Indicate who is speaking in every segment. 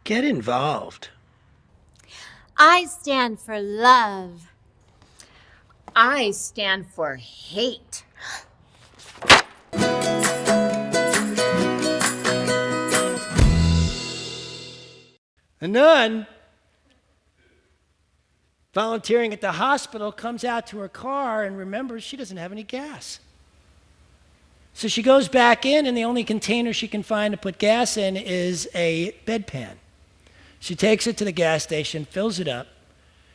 Speaker 1: Get involved.
Speaker 2: I stand for love.
Speaker 3: I stand for hate.
Speaker 1: A nun volunteering at the hospital comes out to her car and remembers she doesn't have any gas. So she goes back in, and the only container she can find to put gas in is a bedpan. She takes it to the gas station, fills it up,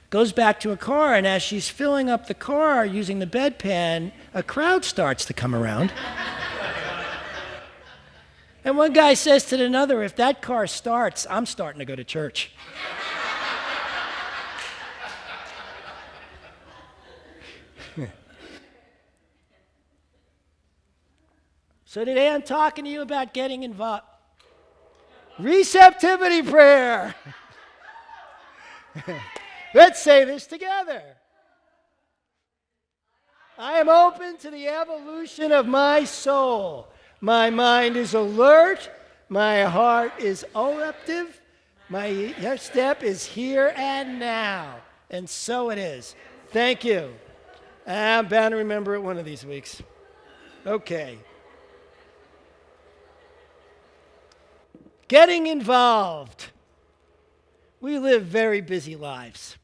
Speaker 1: goes back to her car, and as she's filling up the car using the bedpan, a crowd starts to come around. And one guy says to another, if that car starts, I'm starting to go to church. So today I'm talking to you about getting involved. Receptivity prayer. Let's say this together. I am open to the evolution of my soul. My mind is alert. My heart is receptive. My step is here and now. And so it is. Thank you. I'm bound to remember it one of these weeks. Okay. Getting involved. We live very busy lives.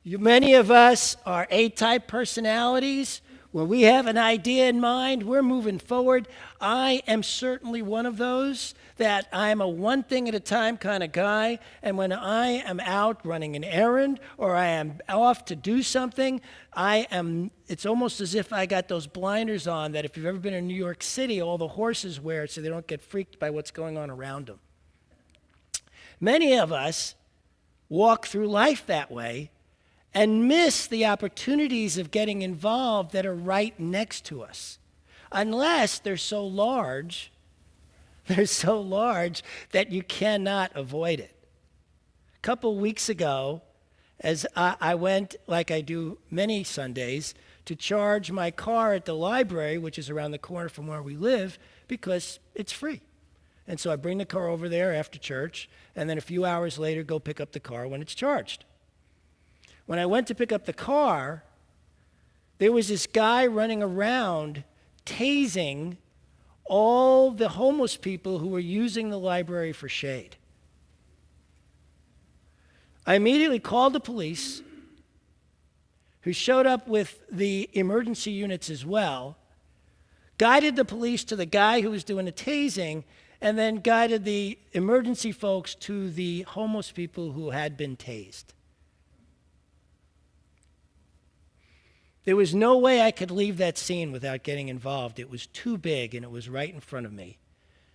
Speaker 1: Many of us are A-type personalities. When we have an idea in mind, we're moving forward. I am certainly one of those, that I'm a one thing at a time kind of guy. And when I am out running an errand or I am off to do something, it's almost as if I got those blinders on that if you've ever been in New York City, all the horses wear so they don't get freaked by what's going on around them. Many of us walk through life that way and miss the opportunities of getting involved that are right next to us, unless they're so large that you cannot avoid it. A couple weeks ago, as I went, like I do many Sundays, to charge my car at the library, which is around the corner from where we live, because it's free. And so I bring the car over there after church, and then a few hours later go pick up the car when it's charged. When I went to pick up the car, there was this guy running around tasing all the homeless people who were using the library for shade. I immediately called the police, who showed up with the emergency units as well, guided the police to the guy who was doing the tasing, and then guided the emergency folks to the homeless people who had been tased. There was no way I could leave that scene without getting involved. It was too big, and it was right in front of me.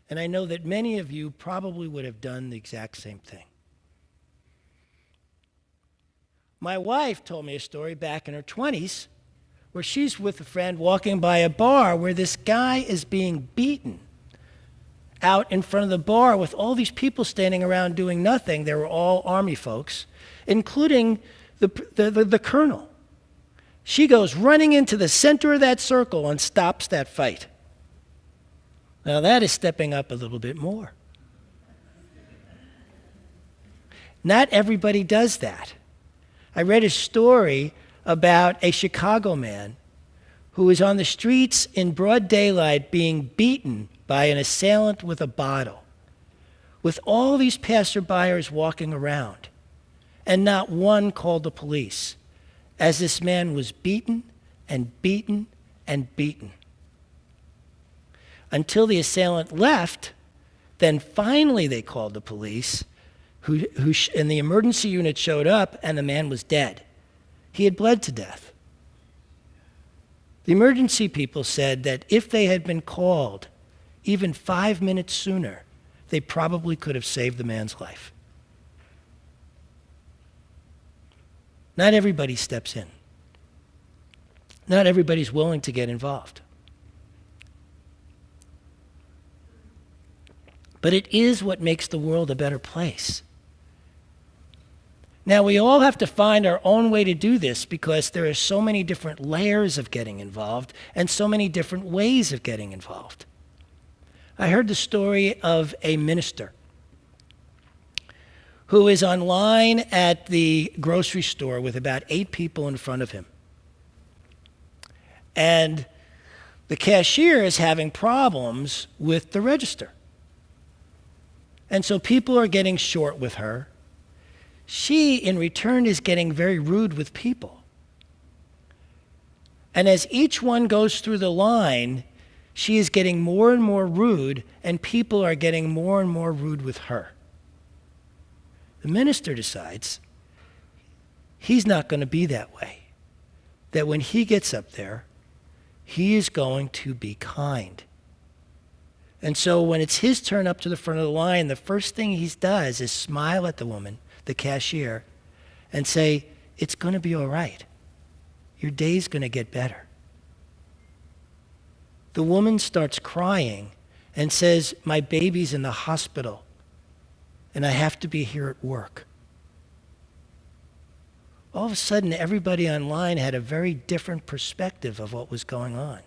Speaker 1: And I know that many of you probably would have done the exact same thing. My wife told me a story back in her 20s where she's with a friend walking by a bar where this guy is being beaten out in front of the bar with all these people standing around doing nothing. They were all Army folks, including the colonel. She goes running into the center of that circle and stops that fight. Now that is stepping up a little bit more. Not everybody does that. I read a story about a Chicago man who was on the streets in broad daylight being beaten by an assailant with a bottle, with all these passerbyers walking around, and not one called the police, as this man was beaten and beaten and beaten. Until the assailant left, then finally they called the police, and the emergency unit showed up, and the man was dead. He had bled to death. The emergency people said that if they had been called even 5 minutes sooner, they probably could have saved the man's life. Not everybody steps in. Not everybody's willing to get involved. But it is what makes the world a better place. Now, we all have to find our own way to do this because there are so many different layers of getting involved and so many different ways of getting involved. I heard the story of a minister who is online at the grocery store with about 8 people in front of him. And the cashier is having problems with the register. And so people are getting short with her. She, in return, is getting very rude with people. And as each one goes through the line, she is getting more and more rude, and people are getting more and more rude with her. The minister decides he's not going to be that way, that when he gets up there, he is going to be kind. And so when it's his turn up to the front of the line, the first thing he does is smile at the woman, the cashier, and say, "It's going to be all right. Your day's going to get better." The woman starts crying and says, "My baby's in the hospital, and I have to be here at work." All of a sudden, everybody online had a very different perspective of what was going on.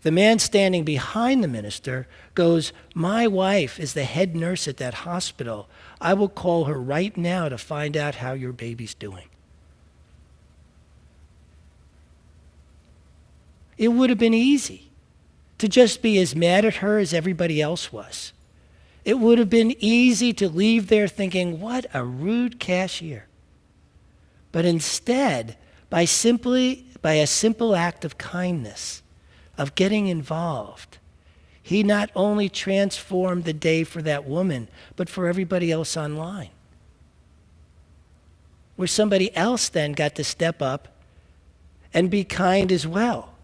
Speaker 1: The man standing behind the minister goes, "My wife is the head nurse at that hospital. I will call her right now to find out how your baby's doing." It would have been easy to just be as mad at her as everybody else was. It would have been easy to leave there thinking, "What a rude cashier." But instead, by a simple act of kindness, of getting involved, he not only transformed the day for that woman, but for everybody else online. Where somebody else then got to step up and be kind as well.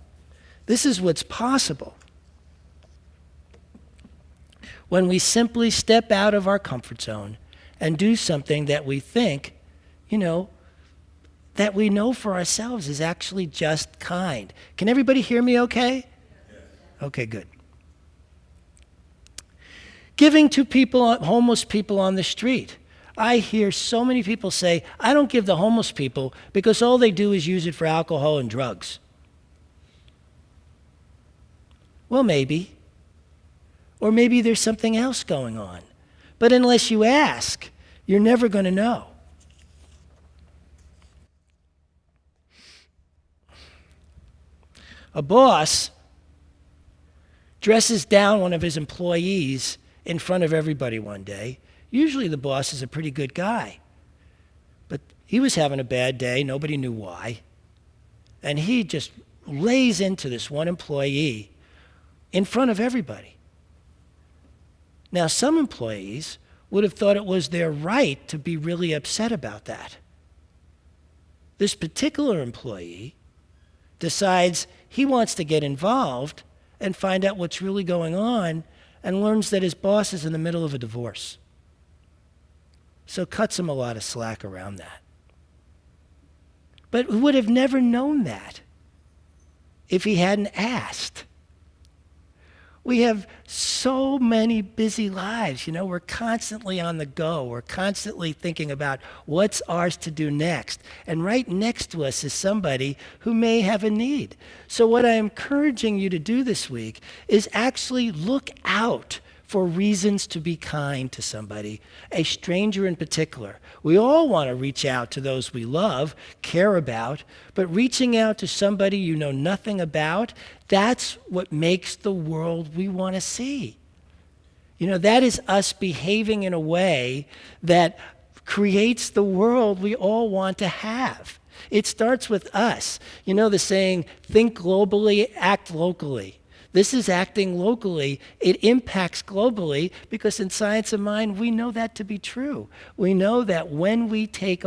Speaker 1: This is what's possible when we simply step out of our comfort zone and do something that we think, that we know for ourselves is actually just kind. Can everybody hear me okay? Yes. Okay, good. Giving to people, homeless people on the street. I hear so many people say, "I don't give the homeless people because all they do is use it for alcohol and drugs." Well, maybe. Or maybe there's something else going on. But unless you ask, you're never going to know. A boss dresses down one of his employees in front of everybody one day. Usually the boss is a pretty good guy. But he was having a bad day. Nobody knew why. And he just lays into this one employee in front of everybody. Now, some employees would have thought it was their right to be really upset about that. This particular employee decides he wants to get involved and find out what's really going on, and learns that his boss is in the middle of a divorce. So cuts him a lot of slack around that. But we would have never known that if he hadn't asked. We have so many busy lives. We're constantly on the go. We're constantly thinking about what's ours to do next. And right next to us is somebody who may have a need. So what I'm encouraging you to do this week is actually look out for reasons to be kind to somebody, a stranger in particular. We all want to reach out to those we love, care about, but reaching out to somebody you know nothing about, that's what makes the world we want to see. That is us behaving in a way that creates the world we all want to have. It starts with us. The saying, think globally, act locally. This is acting locally. It impacts globally because in Science of Mind, we know that to be true. We know that when we think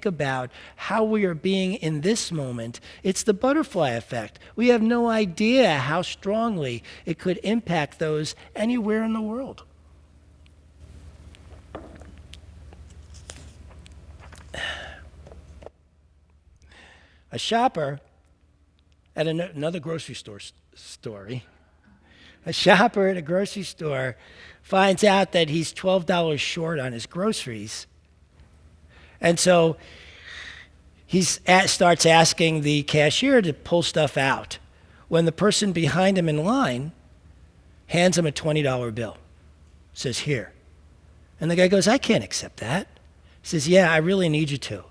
Speaker 1: about how we are being in this moment, it's the butterfly effect. We have no idea how strongly it could impact those anywhere in the world. A shopper at another grocery store story. A shopper at a grocery store finds out that he's $12 short on his groceries. And so he starts asking the cashier to pull stuff out, when the person behind him in line hands him a $20 bill. Says, "Here." And the guy goes, I can't accept that. He says, yeah, I really need you to.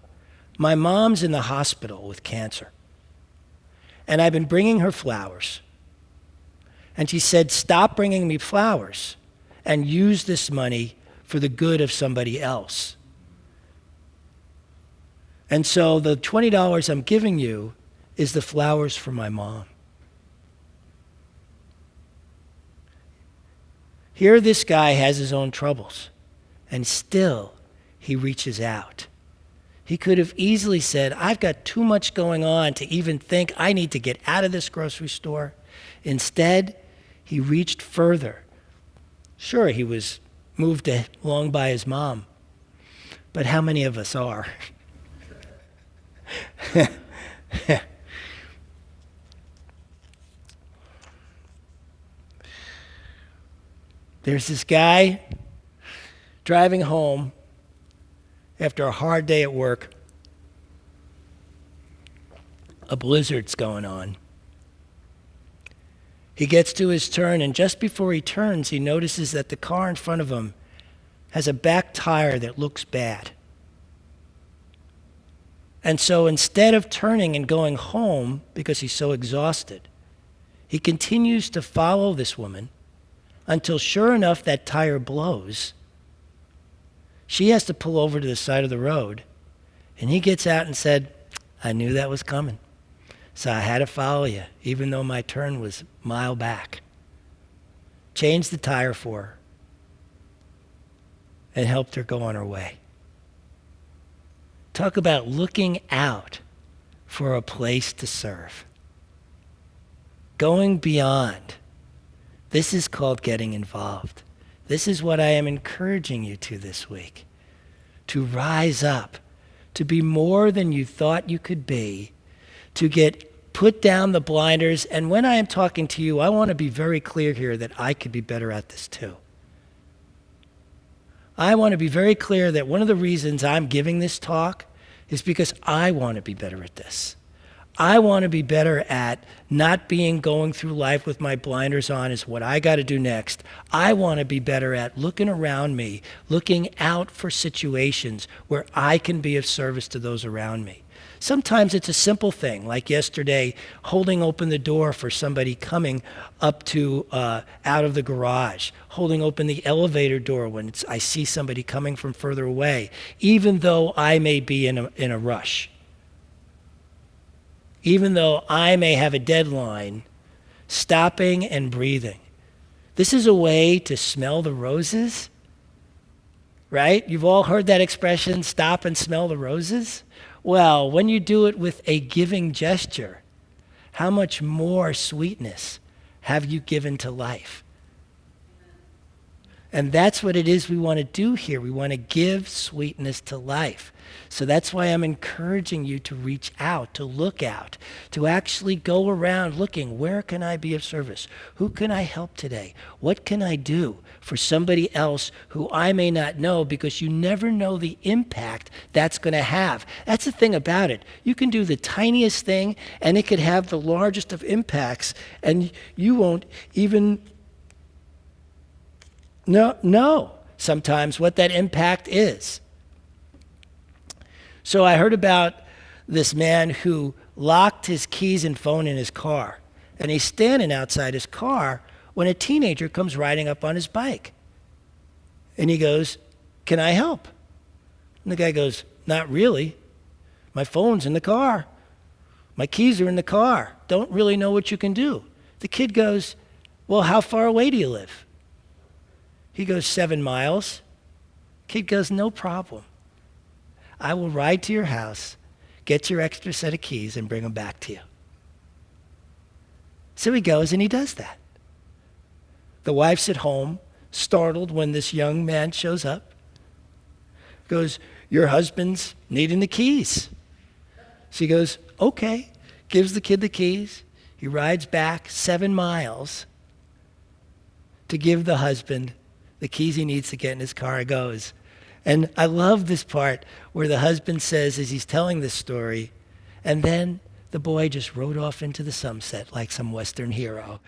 Speaker 1: My mom's in the hospital with cancer. And I've been bringing her flowers. And she said, stop bringing me flowers and use this money for the good of somebody else. And so the $20 I'm giving you is the flowers for my mom. Here this guy has his own troubles, and still he reaches out. He could have easily said, I've got too much going on to even think I need to get out of this grocery store. Instead, he reached further. Sure, he was moved along by his mom, but how many of us are? There's this guy driving home after a hard day at work. A blizzard's going on. He gets to his turn, and just before he turns, he notices that the car in front of him has a back tire that looks bad. And so instead of turning and going home because he's so exhausted, he continues to follow this woman until, sure enough, that tire blows. She has to pull over to the side of the road, and he gets out and said, I knew that was coming, so I had to follow you, even though my turn was a mile back. Changed the tire for her and helped her go on her way. Talk about looking out for a place to serve. Going beyond. This is called getting involved. This is what I am encouraging you to this week. To rise up, to be more than you thought you could be, to put down the blinders. And when I am talking to you, I want to be very clear here that I could be better at this too. I want to be very clear that one of the reasons I'm giving this talk is because I want to be better at this. I want to be better at not going through life with my blinders on is what I got to do next. I want to be better at looking around me, looking out for situations where I can be of service to those around me. Sometimes it's a simple thing, like yesterday, holding open the door for somebody coming up to out of the garage, holding open the elevator door when I see somebody coming from further away, even though I may be in a rush. Even though I may have a deadline, stopping and breathing. This is a way to smell the roses, right? You've all heard that expression, stop and smell the roses. Well, when you do it with a giving gesture, how much more sweetness have you given to life? And that's what it is we want to do here. We want to give sweetness to life. So that's why I'm encouraging you to reach out, to look out, to actually go around looking, where can I be of service? Who can I help today? What can I do for somebody else who I may not know, because you never know the impact that's going to have. That's the thing about it. You can do the tiniest thing and it could have the largest of impacts, and you won't even know sometimes what that impact is. So I heard about this man who locked his keys and phone in his car, and he's standing outside his car when a teenager comes riding up on his bike. And he goes, "Can I help?" And the guy goes, "Not really. My phone's in the car. My keys are in the car. Don't really know what you can do." The kid goes, "Well, how far away do you live?" He goes, 7 miles. Kid goes, "No problem. I will ride to your house, get your extra set of keys, and bring them back to you." So he goes and he does that. The wife's at home, startled when this young man shows up. Goes, "Your husband's needing the keys." She goes, "Okay," gives the kid the keys. He rides back 7 miles to give the husband the keys he needs to get in his car. He goes. And I love this part where the husband says, as he's telling this story, "And then the boy just rode off into the sunset like some Western hero."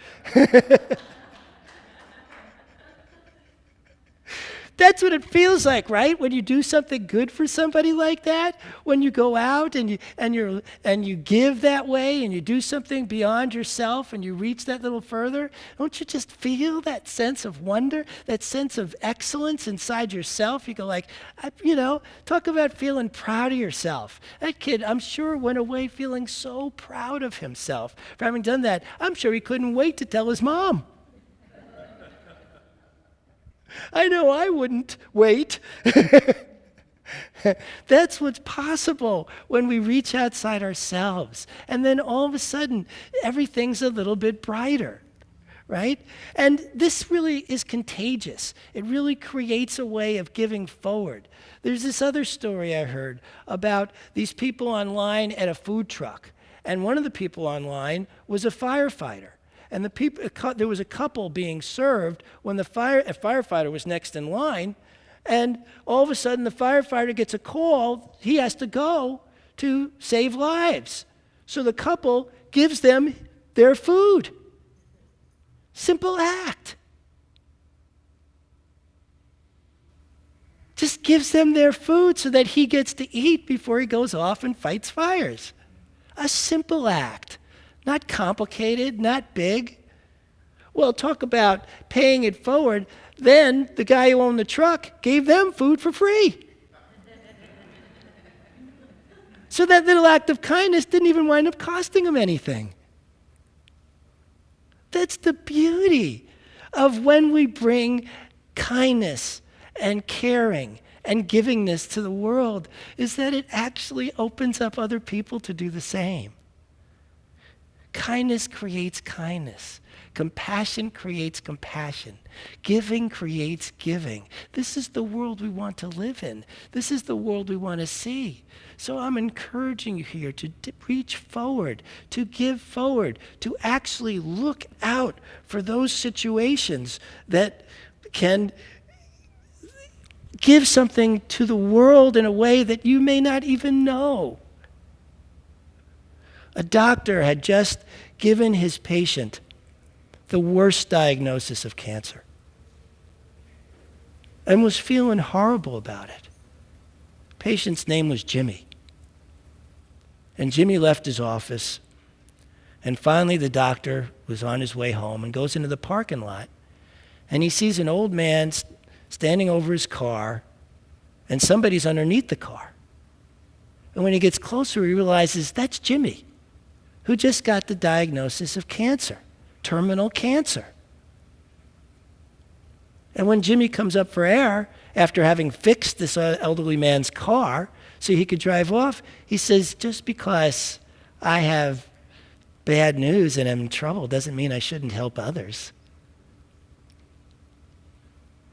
Speaker 1: That's what it feels like, right? When you do something good for somebody like that, when you go out and you give that way and you do something beyond yourself and you reach that little further, don't you just feel that sense of wonder, that sense of excellence inside yourself? You go like, talk about feeling proud of yourself. That kid, I'm sure, went away feeling so proud of himself for having done that. I'm sure he couldn't wait to tell his mom. I know I wouldn't wait. That's what's possible when we reach outside ourselves. And then all of a sudden, everything's a little bit brighter, right? And this really is contagious. It really creates a way of giving forward. There's this other story I heard about these people online at a food truck. And one of the people online was a firefighter. And there was a couple being served when a firefighter was next in line, and all of a sudden the firefighter gets a call. He has to go to save lives. So the couple gives them their food. Simple act. Just gives them their food so that he gets to eat before he goes off and fights fires. A simple act. Not complicated, not big. Well, talk about paying it forward. Then the guy who owned the truck gave them food for free. So that little act of kindness didn't even wind up costing him anything. That's the beauty of when we bring kindness and caring and givingness to the world, is that it actually opens up other people to do the same. Kindness creates kindness. Compassion creates compassion. Giving creates giving. This is the world we want to live in. This is the world we want to see. So I'm encouraging you here to reach forward, to give forward, to actually look out for those situations that can give something to the world in a way that you may not even know. A doctor had just given his patient the worst diagnosis of cancer and was feeling horrible about it. The patient's name was Jimmy. And Jimmy left his office, and finally the doctor was on his way home and goes into the parking lot, and he sees an old man standing over his car, and somebody's underneath the car. And when he gets closer, he realizes that's Jimmy, who just got the diagnosis of cancer, terminal cancer. And when Jimmy comes up for air, after having fixed this elderly man's car so he could drive off, he says, just because I have bad news and am in trouble doesn't mean I shouldn't help others.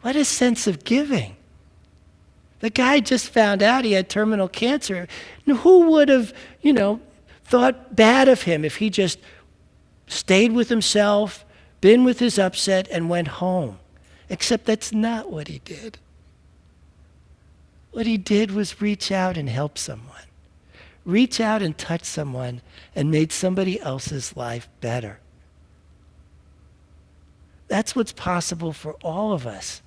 Speaker 1: What a sense of giving. The guy just found out he had terminal cancer. Who would have, thought bad of him if he just stayed with himself, been with his upset, and went home? Except that's not what he did. What he did was reach out and help someone. Reach out and touch someone and made somebody else's life better. That's what's possible for all of us.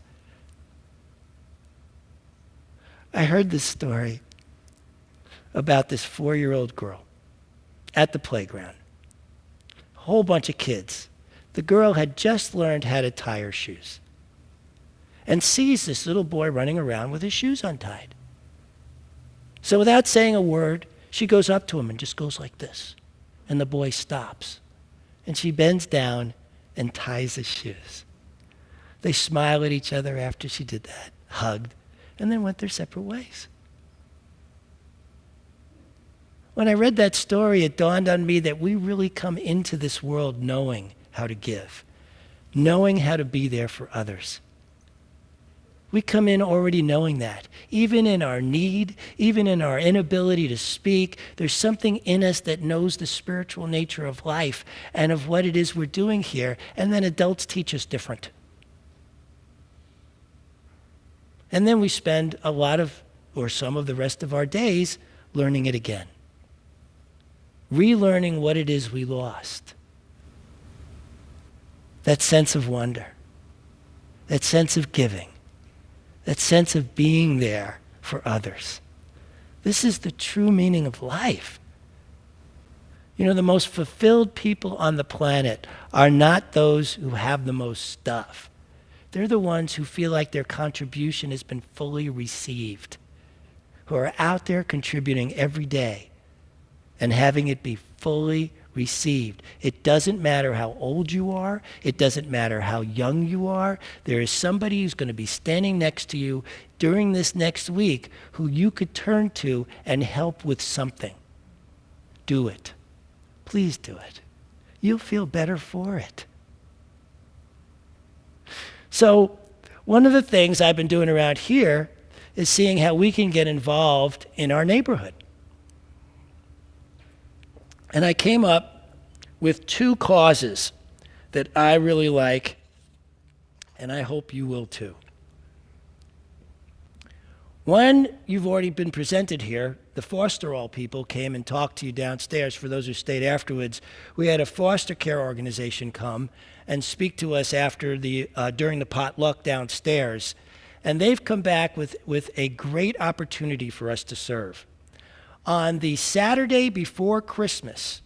Speaker 1: I heard this story about this 4-year-old girl at the playground. A whole bunch of kids. The girl had just learned how to tie her shoes and sees this little boy running around with his shoes untied. So without saying a word, she goes up to him and just goes like this. And the boy stops. And she bends down and ties his shoes. They smile at each other after she did that, hugged, and then went their separate ways. When I read that story, it dawned on me that we really come into this world knowing how to give, knowing how to be there for others. We come in already knowing that. Even in our need, even in our inability to speak, there's something in us that knows the spiritual nature of life and of what it is we're doing here, and then adults teach us different. And then we spend a lot of, or some of the rest of our days, learning it again. Relearning what it is we lost. That sense of wonder. That sense of giving. that sense of being there for others. This is the true meaning of life. You know, the most fulfilled people on the planet are not those who have the most stuff. They're the ones who feel like their contribution has been fully received, who are out there contributing every day and having it be fully received. It doesn't matter how old you are. It doesn't matter how young you are. There is somebody who's going to be standing next to you during this next week who you could turn to and help with something. Do it. Please do it. You'll feel better for it. So, one of the things I've been doing around here is seeing how we can get involved in our neighborhood. And I came up with 2 causes that I really like, and I hope you will too. One, you've already been presented here. The foster all people came and talked to you downstairs. For those who stayed afterwards, we had a foster care organization come and speak to us after during the potluck downstairs. And they've come back with a great opportunity for us to serve. On the Saturday before Christmas,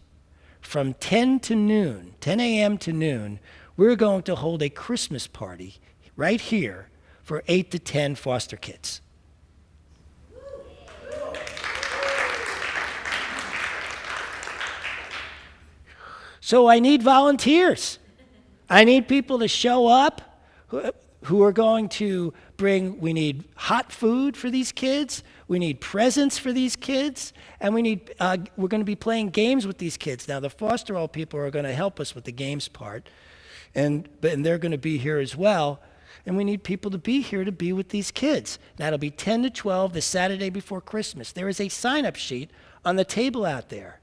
Speaker 1: from 10 a.m. to noon, we're going to hold a Christmas party right here for 8 to 10 foster kids. So I need volunteers. I need people to show up who are going to we need hot food for these kids, we need presents for these kids, and we're going to be playing games with these kids. Now, the foster all people are going to help us with the games part, and they're going to be here as well, and we need people to be here to be with these kids. That'll be 10 to 12 the Saturday before Christmas. There is a sign-up sheet on the table out there,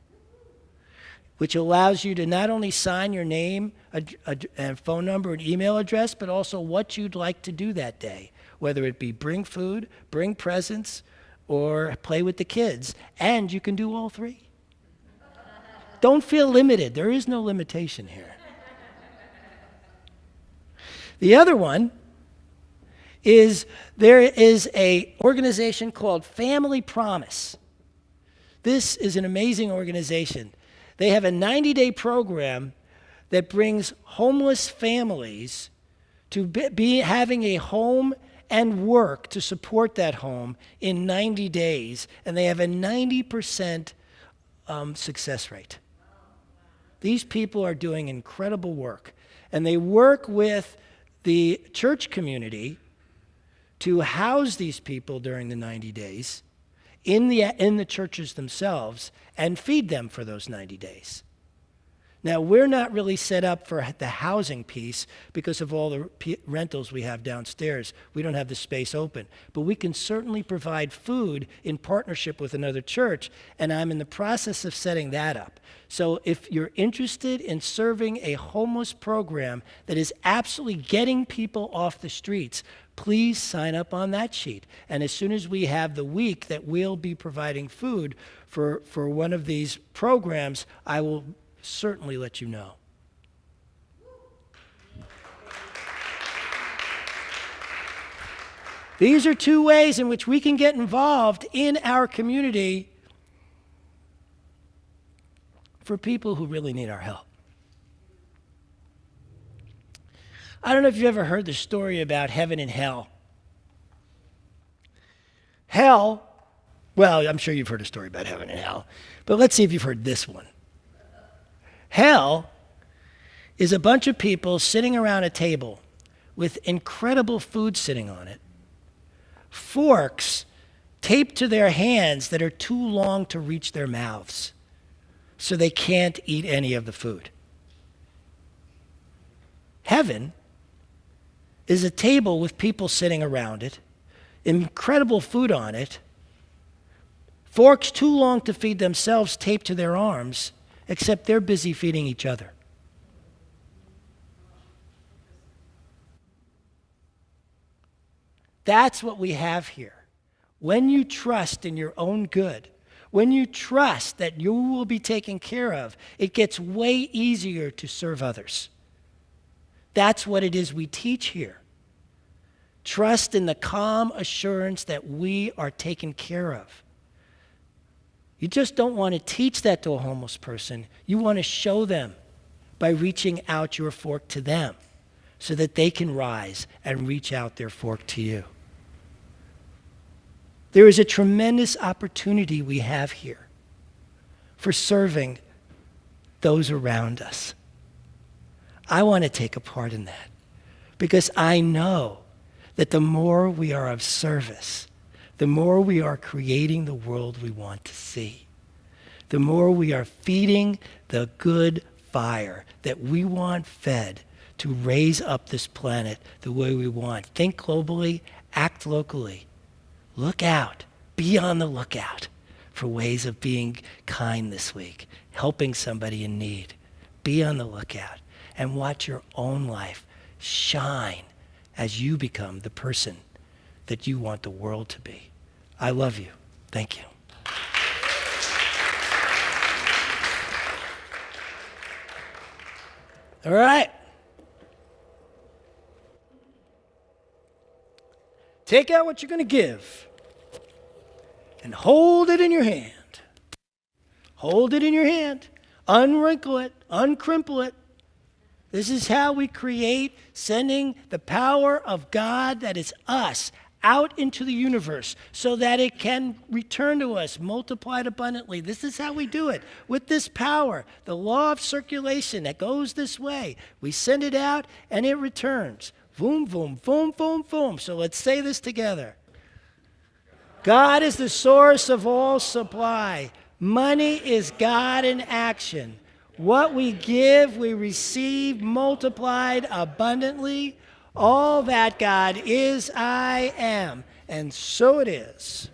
Speaker 1: which allows you to not only sign your name, and phone number and email address, but also what you'd like to do that day, whether it be bring food, bring presents, or play with the kids. And you can do all 3. Don't feel limited. There is no limitation here. The other one is there is an organization called Family Promise. This is an amazing organization. They have a 90-day program that brings homeless families to be having a home and work to support that home in 90 days, and they have a 90% success rate. These people are doing incredible work, and they work with the church community to house these people during the 90 days in the churches themselves and feed them for those 90 days. Now, we're not really set up for the housing piece because of all the rentals we have downstairs. We don't have the space open. But we can certainly provide food in partnership with another church, and I'm in the process of setting that up. So if you're interested in serving a homeless program that is absolutely getting people off the streets, please sign up on that sheet. And as soon as we have the week that we'll be providing food for one of these programs, I will certainly let you know. These are 2 ways in which we can get involved in our community for people who really need our help. I don't know if you've ever heard the story about heaven and hell. Hell, well, I'm sure you've heard a story about heaven and hell, but let's see if you've heard this one. Hell is a bunch of people sitting around a table with incredible food sitting on it, forks taped to their hands that are too long to reach their mouths, so they can't eat any of the food. Heaven is a table with people sitting around it, incredible food on it, forks too long to feed themselves taped to their arms, except they're busy feeding each other. That's what we have here. When you trust in your own good, when you trust that you will be taken care of, it gets way easier to serve others. That's what it is we teach here. Trust in the calm assurance that we are taken care of. You just don't want to teach that to a homeless person. You want to show them by reaching out your fork to them so that they can rise and reach out their fork to you. There is a tremendous opportunity we have here for serving those around us. I want to take a part in that because I know that the more we are of service, the more we are creating the world we want to see. The more we are feeding the good fire that we want fed to raise up this planet the way we want. Think globally, act locally. Look out, be on the lookout for ways of being kind this week, helping somebody in need. Be on the lookout and watch your own life shine as you become the person that you want the world to be. I love you. Thank you. All right. Take out what you're going to give and hold it in your hand. Hold it in your hand. Unwrinkle it. Uncrimple it. This is how we create sending the power of God that is us out into the universe so that it can return to us multiplied abundantly. This is how we do it. With this power, the law of circulation that goes this way, we send it out and it returns. Boom, boom, boom, boom, boom. So let's say this together. God is the source of all supply. Money is God in action. What we give, we receive multiplied abundantly. All that God is, I am. And so it is.